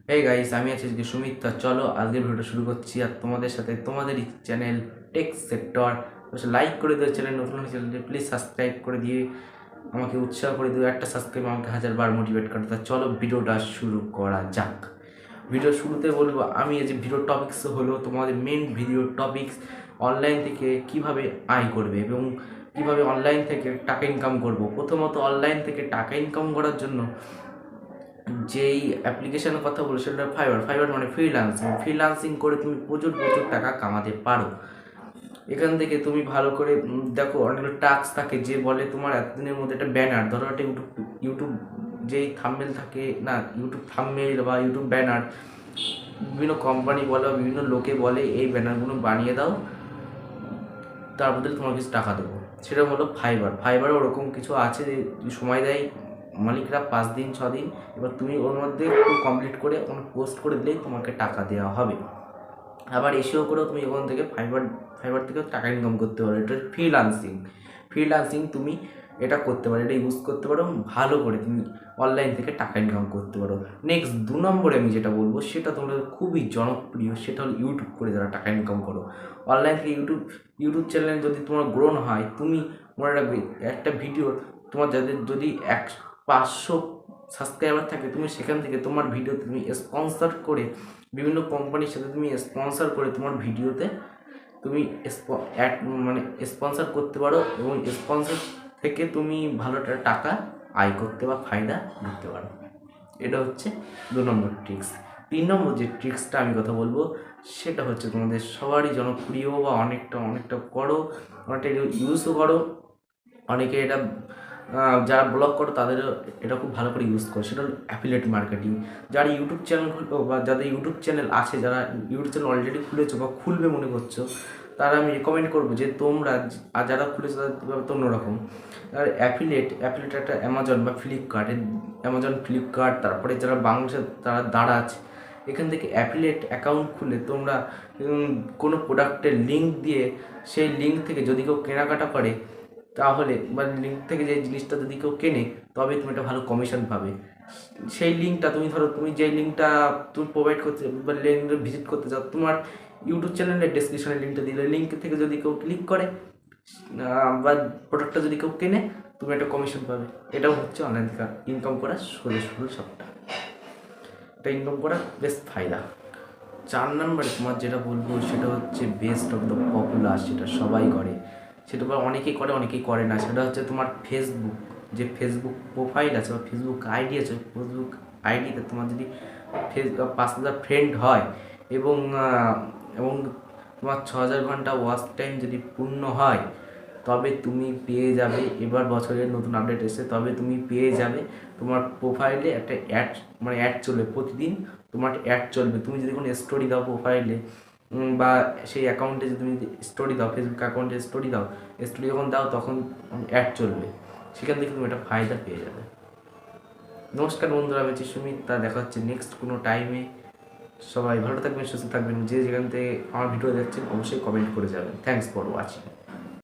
Hey guys, আমি আছি আজকে সুমিত। তা চলো আজকের ভিডিওটা শুরু করছি। আর তোমাদের সাথে তোমাদেরই চ্যানেল টেক সেক্টর, লাইক করে দিও। চ্যানেল নতুন চ্যানেলটি প্লিজ সাবস্ক্রাইব করে দিয়ে আমাকে উৎসাহ করে দিও। একটা সাবস্ক্রাইব আমাকে 1000 বার মোটিভেট করে। তা চলো ভিডিওটা শুরু করা যাক। ভিডিও শুরুতে বলবো, আমি এই যে ভিডিও টপিক্স হলো তোমাদের মেন ভিডিও টপিক্স, অনলাইন থেকে কিভাবে আয় করবে এবং কিভাবে অনলাইন থেকে টাকা ইনকাম করব। প্রথমত অনলাইন থেকে টাকা ইনকাম করার জন্য যেই অ্যাপ্লিকেশনের কথা বলো সেটা ফাইবার মানে ফ্রিল্যান্সিং করে তুমি প্রচুর প্রচুর টাকা কামাতে পারো। এখান থেকে তুমি ভালো করে দেখো, অনেকগুলো টাস্ক থাকে যে বলে তোমার এতদিনের মধ্যে একটা ব্যানার, ধরো একটা ইউটিউব যেই থাম্বনেল থাকে না, ইউটিউব থাম্বনেল বা ইউটিউব ব্যানার বিভিন্ন কোম্পানি বলে বা বিভিন্ন লোকে বলে এই ব্যানারগুলো বানিয়ে দাও, তার বদলে তোমার কিছু টাকা দেবো। সেটা হলো ফাইবার ওরকম কিছু আছে যে সময় দেয় মালিকরা 5 দিন 6 দিন, এবার তুমি ওর মধ্যে কমপ্লিট করে কোনো পোস্ট করে দিলেই তোমাকে টাকা দেওয়া হবে। আবার এসেও করেও তুমি ওখান থেকে ফাইবার থেকেও টাকা ইনকাম করতে পারো। এটা ফ্রিল্যান্সিং তুমি এটা করতে পারো, এটা ইউজ করতে পারো ভালো করে, তুমি অনলাইন থেকে টাকা ইনকাম করতে পারো। নেক্সট 2 নম্বরে আমি যেটা বলবো সেটা তোমাদের খুবই জনপ্রিয়, সেটা হলো ইউটিউব করে যারা টাকা ইনকাম করো অনলাইন থেকে। ইউটিউব চ্যানেল যদি তোমার গ্রোন হয়, তুমি মনে রাখবে একটা ভিডিও তোমার যাদের যদি 500 সাবস্ক্রাইবার থাকে, তুমি সেখান থেকে তোমার ভিডিও তুমি স্পন্সর করে বিভিন্ন কোম্পানির সাথে তুমি স্পন্সর করে তোমার ভিডিওতে তুমি স্পন্সর করতে পারো এবং স্পন্সর থেকে তুমি ভালো টাকা আয় করতে বা ফায়দা দিতে পারো। এটা হচ্ছে 2 নম্বর ট্রিক্স। 3 নম্বর যে ট্রিক্সটা আমি কথা বলবো সেটা হচ্ছে তোমাদের সবারই জনপ্রিয় বা অনেকটা করো, অনেকটা ইউজও করো, অনেকে এটা যারা ব্লগ করো তাদেরও এটা খুব ভালো করে ইউজ করে, সেটা হলো অ্যাফিলিয়েট মার্কেটিং। যারা ইউটিউব চ্যানেল খুলবো বা যাদের ইউটিউব চ্যানেল আছে, যারা ইউটিউব চ্যানেল অলরেডি খুলেছো বা খুলবে মনে করছো, তারা আমি রেকমেন্ড করবো যে তোমরা আর যারা খুলেছো তাদের তো অন্যরকম। আর অ্যাফিলিয়েট একটা অ্যামাজন বা ফ্লিপকার্ট, তারপরে যারা বাংলাদেশে তারা দাঁড়া আছে, এখান থেকে অ্যাফিলিয়েট অ্যাকাউন্ট খুলে তোমরা কোনো প্রোডাক্টের লিঙ্ক দিয়ে সেই লিঙ্ক থেকে যদি কেউ কেনাকাটা করে, তাহলে বা লিঙ্ক থেকে যে জিনিসটা যদি কেউ কেনে, তবে তুমি একটা ভালো কমিশন পাবে। সেই লিঙ্কটা তুমি ধরো, তুমি যে লিঙ্কটা তুমি প্রোভাইড করতে বা লিঙ্কটা ভিজিট করতে চাও, তোমার ইউটিউব চ্যানেলের ডেসক্রিপশনে লিঙ্কটা দিলে লিঙ্ক থেকে যদি কেউ ক্লিক করে বা প্রোডাক্টটা যদি কেউ কেনে, তুমি একটা কমিশন পাবে। এটাও হচ্ছে অনলাইন থেকে ইনকাম করার সোজা সবটা, এটা ইনকাম করার বেশ ফায়দা। 4 নম্বরে তোমার যেটা বলবো সেটা হচ্ছে বেস্ট অফ দ্য পপুলার, সেটা সবাই করে, সেটা অনেকেই করে না। সেটা হচ্ছে তোমার ফেসবুক প্রোফাইল আছে বা ফেসবুক আইডি আছে, ফেসবুক আইডিতে তোমার যদি 5,000 ফ্রেন্ড হয় এবং এবং তোমার 6,000 ঘন্টা ওয়াচ টাইম যদি পূর্ণ হয়, তবে তুমি পেয়ে যাবে, এবার বছরের নতুন আপডেট এসে তবে তুমি পেয়ে যাবে তোমার প্রোফাইলে একটা অ্যাড চলবে প্রতিদিন। তোমার অ্যাড চলবে, তুমি যদি কোনো স্টোরি দাও প্রোফাইলে বা সেই অ্যাকাউন্টে যদি তুমি স্টোরি দাও, ফেসবুক অ্যাকাউন্টে স্টোরি যখন দাও তখন অ্যাড চলবে, সেখান থেকে তুমি একটা ফায়দা পেয়ে যাবে। নমস্কার বন্ধুরা, আমি সুমিত। তা দেখা হচ্ছে নেক্সট কোনো টাইমে। সবাই ভালো থাকবেন, সুস্থ থাকবেন। যে যেখান থেকে আমার ভিডিও দেখছেন অবশ্যই কমেন্ট করে যাবেন। Thanks for watching.